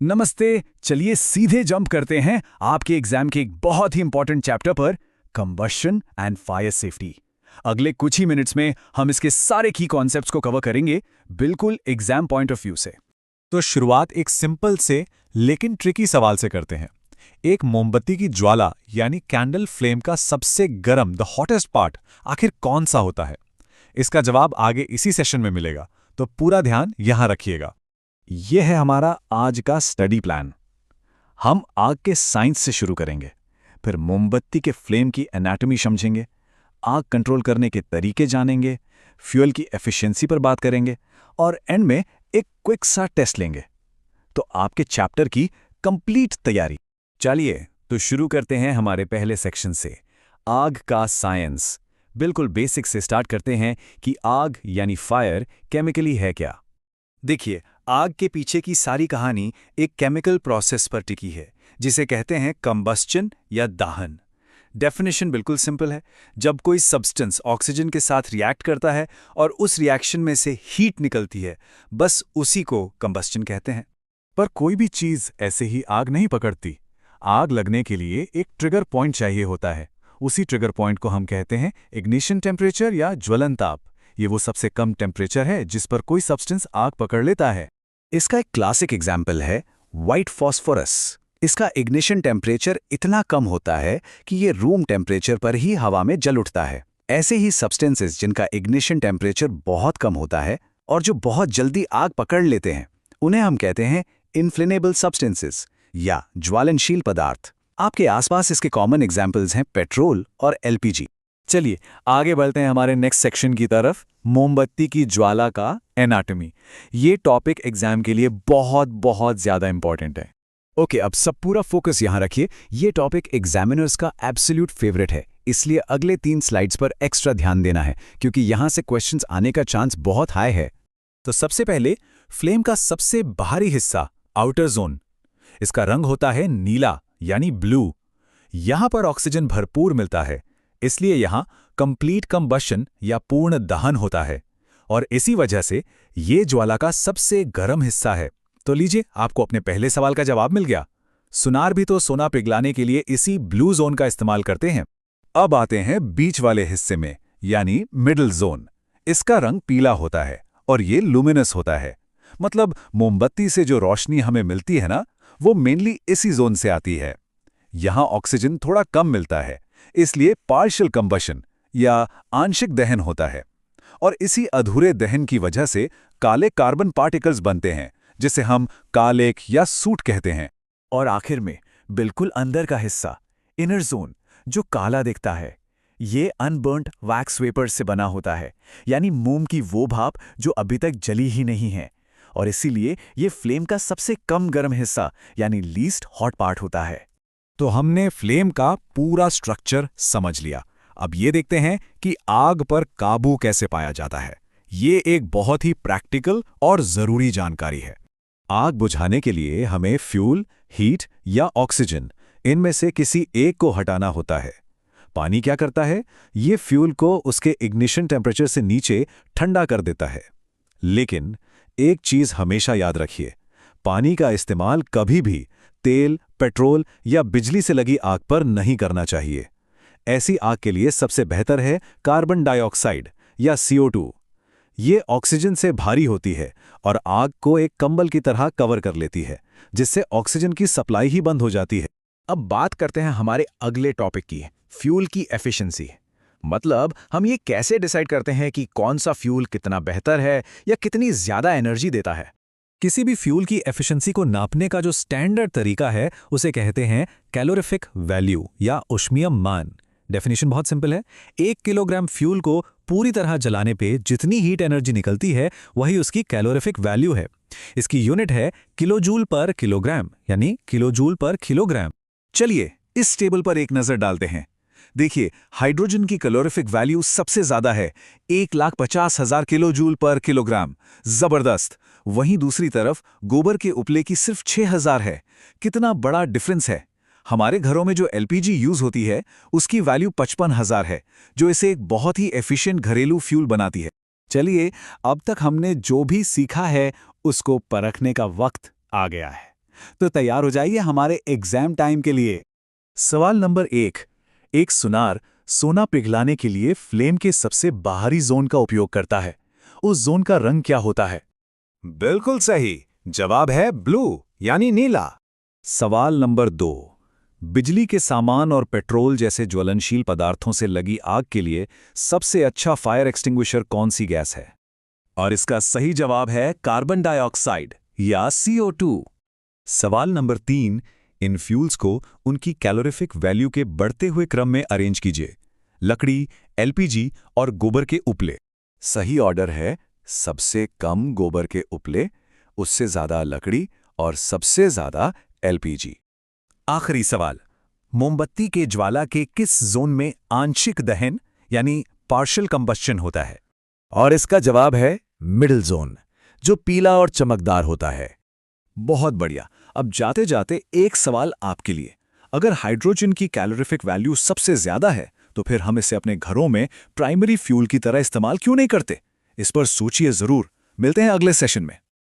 नमस्ते। चलिए सीधे जंप करते हैं आपके एग्जाम के एक बहुत ही इंपॉर्टेंट चैप्टर पर, कंबशन एंड फायर सेफ्टी। अगले कुछ ही मिनट्स में हम इसके सारे की कॉन्सेप्ट्स को कवर करेंगे, बिल्कुल एग्जाम पॉइंट ऑफ व्यू से। तो शुरुआत एक सिंपल से लेकिन ट्रिकी सवाल से करते हैं। एक मोमबत्ती की ज्वाला यानी कैंडल फ्लेम का सबसे गर्म द हॉटेस्ट पार्ट आखिर कौन सा होता है? इसका जवाब आगे इसी सेशन में मिलेगा, तो पूरा ध्यान यहां रखिएगा। यह है हमारा आज का स्टडी प्लान। हम आग के साइंस से शुरू करेंगे, फिर मोमबत्ती के फ्लेम की एनाटॉमी समझेंगे, आग कंट्रोल करने के तरीके जानेंगे, फ्यूल की एफिशिएंसी पर बात करेंगे और एंड में एक क्विक सा टेस्ट लेंगे। तो आपके चैप्टर की कंप्लीट तैयारी। चलिए तो शुरू करते हैं हमारे पहले सेक्शन से, आग का साइंस। बिल्कुल बेसिक से स्टार्ट करते हैं कि आग यानी फायर केमिकली है क्या। देखिए, आग के पीछे की सारी कहानी एक केमिकल प्रोसेस पर टिकी है, जिसे कहते हैं कंबस्चन या दाहन। डेफिनेशन बिल्कुल सिंपल है। जब कोई सब्सटेंस ऑक्सीजन के साथ रिएक्ट करता है और उस रिएक्शन में से हीट निकलती है, बस उसी को कंबस्चन कहते हैं। पर कोई भी चीज ऐसे ही आग नहीं पकड़ती। आग लगने के लिए एक ट्रिगर पॉइंट चाहिए होता है। उसी ट्रिगर पॉइंट को हम कहते हैं इग्निशन टेम्परेचर या ज्वलन ताप। ये वो सबसे कम टेम्परेचर है जिस पर कोई सब्सटेंस आग पकड़ लेता है। इसका एक क्लासिक एग्जाम्पल है व्हाइट फॉस्फोरस। इसका इग्निशन टेम्परेचर इतना कम होता है कि ये रूम टेम्परेचर पर ही हवा में जल उठता है। ऐसे ही सब्सटेंसेस जिनका इग्निशन टेम्परेचर बहुत कम होता है और जो बहुत जल्दी आग पकड़ लेते हैं, उन्हें हम कहते हैं इनफ्लेमेबल सब्सटेंसेस या ज्वलनशील पदार्थ। आपके आसपास इसके कॉमन एग्जाम्पल्स हैं पेट्रोल और एलपीजी। चलिए आगे बढ़ते हैं हमारे नेक्स्ट सेक्शन की तरफ, मोमबत्ती की ज्वाला का एनाटॉमी। ये टॉपिक एग्जाम के लिए बहुत बहुत ज्यादा इंपॉर्टेंट है। ओके, अब सब पूरा फोकस यहां रखिए। ये टॉपिक एग्जामिनर्स का एब्सोल्यूट फेवरेट है, इसलिए अगले 3 स्लाइड्स पर एक्स्ट्रा ध्यान देना है, क्योंकि यहां से क्वेश्चंस आने का चांस बहुत हाई है। तो सबसे पहले फ्लेम का सबसे बाहरी हिस्सा, आउटर जोन। इसका रंग होता है नीला यानी ब्लू। यहां पर ऑक्सीजन भरपूर मिलता है, इसलिए यहां कंप्लीट कंबशन या पूर्ण दहन होता है और इसी वजह से ये ज्वाला का सबसे गर्म हिस्सा है। तो लीजिए, आपको अपने पहले सवाल का जवाब मिल गया। सुनार भी तो सोना पिघलाने के लिए इसी ब्लू जोन का इस्तेमाल करते हैं। अब आते हैं बीच वाले हिस्से में, यानी मिडिल जोन। इसका रंग पीला होता है और ये लुमिनस होता है। मतलब मोमबत्ती से जो रोशनी हमें मिलती है ना, वो मेनली इसी जोन से आती है। यहां ऑक्सीजन थोड़ा कम मिलता है, इसलिए पार्शियल कंबशन या आंशिक दहन होता है और इसी अधूरे दहन की वजह से काले कार्बन पार्टिकल्स बनते हैं, जिसे हम कालेक या सूट कहते हैं। और आखिर में बिल्कुल अंदर का हिस्सा, इनर जोन, जो काला दिखता है, ये अनबर्न्ड वैक्स वेपर से बना होता है, यानी मोम की वो भाप जो अभी तक जली ही नहीं है, और इसीलिए ये फ्लेम का सबसे कम गर्म हिस्सा यानी लीस्ट हॉट पार्ट होता है। तो हमने फ्लेम का पूरा स्ट्रक्चर समझ लिया। अब ये देखते हैं कि आग पर काबू कैसे पाया जाता है। ये एक बहुत ही प्रैक्टिकल और जरूरी जानकारी है। आग बुझाने के लिए हमें फ्यूल, हीट या ऑक्सीजन, इनमें से किसी एक को हटाना होता है। पानी क्या करता है? ये फ्यूल को उसके इग्निशन टेम्परेचर से नीचे ठंडा कर देता है। लेकिन एक चीज हमेशा याद रखिए, पानी का इस्तेमाल कभी भी तेल, पेट्रोल या बिजली से लगी आग पर नहीं करना चाहिए। ऐसी आग के लिए सबसे बेहतर है कार्बन डाइऑक्साइड या CO2। ये ऑक्सीजन से भारी होती है और आग को एक कंबल की तरह कवर कर लेती है, जिससे ऑक्सीजन की सप्लाई ही बंद हो जाती है। अब बात करते हैं हमारे अगले टॉपिक की, फ्यूल की एफिशिएंसी। मतलब हम ये कैसे डिसाइड करते हैं कि कौन सा फ्यूल कितना बेहतर है या कितनी ज्यादा एनर्जी देता है। किसी भी फ्यूल की एफिशिएंसी को नापने का जो स्टैंडर्ड तरीका है, उसे कहते हैं कैलोरीफिक वैल्यू या ऊष्मीय मान। डेफिनेशन बहुत सिंपल है। 1 किलोग्राम फ्यूल को पूरी तरह जलाने पे जितनी हीट एनर्जी निकलती है, वही उसकी कैलोरीफिक वैल्यू है। इसकी यूनिट है किलोजूल पर किलोग्राम, यानी किलोजूल पर किलोग्राम। चलिए इस टेबल पर एक नजर डालते हैं। देखिए, हाइड्रोजन की कैलोरीफिक वैल्यू सबसे ज्यादा है, 1,50,000 किलोजूल पर किलोग्राम। जबरदस्त। वहीं दूसरी तरफ गोबर के उपले की सिर्फ 6,000 है। कितना बड़ा डिफरेंस है। हमारे घरों में जो एलपीजी यूज होती है, उसकी वैल्यू 55,000 है, जो इसे एक बहुत ही एफिशिएंट घरेलू फ्यूल बनाती है। चलिए, अब तक हमने जो भी सीखा है उसको परखने का वक्त आ गया है। तो तैयार हो जाइए हमारे एग्जाम टाइम के लिए। सवाल नंबर 1। एक सुनार सोना पिघलाने के लिए फ्लेम के सबसे बाहरी जोन का उपयोग करता है। उस जोन का रंग क्या होता है? बिल्कुल सही जवाब है ब्लू यानी नीला। सवाल नंबर 2। बिजली के सामान और पेट्रोल जैसे ज्वलनशील पदार्थों से लगी आग के लिए सबसे अच्छा फायर एक्सटिंग्विशर कौन सी गैस है? और इसका सही जवाब है कार्बन डाइऑक्साइड या CO2। सवाल नंबर 3। इन फ्यूल्स को उनकी कैलोरीफिक वैल्यू के बढ़ते हुए क्रम में अरेंज कीजिए। लकड़ी, LPG और गोबर के उपले। सही ऑर्डर है सबसे कम गोबर के उपले, उससे ज्यादा लकड़ी और सबसे ज्यादा LPG। आखिरी सवाल। मोमबत्ती के ज्वाला के किस जोन में आंशिक दहन यानी पार्शियल कंबस्शन होता है? और इसका जवाब है मिडिल जोन, जो पीला और चमकदार होता है। बहुत बढ़िया। अब जाते जाते एक सवाल आपके लिए। अगर हाइड्रोजन की कैलोरीफिक वैल्यू सबसे ज्यादा है तो फिर हम इसे अपने घरों में प्राइमरी फ्यूल की तरह इस्तेमाल क्यों नहीं करते? इस पर सोचिए जरूर। मिलते हैं अगले सेशन में।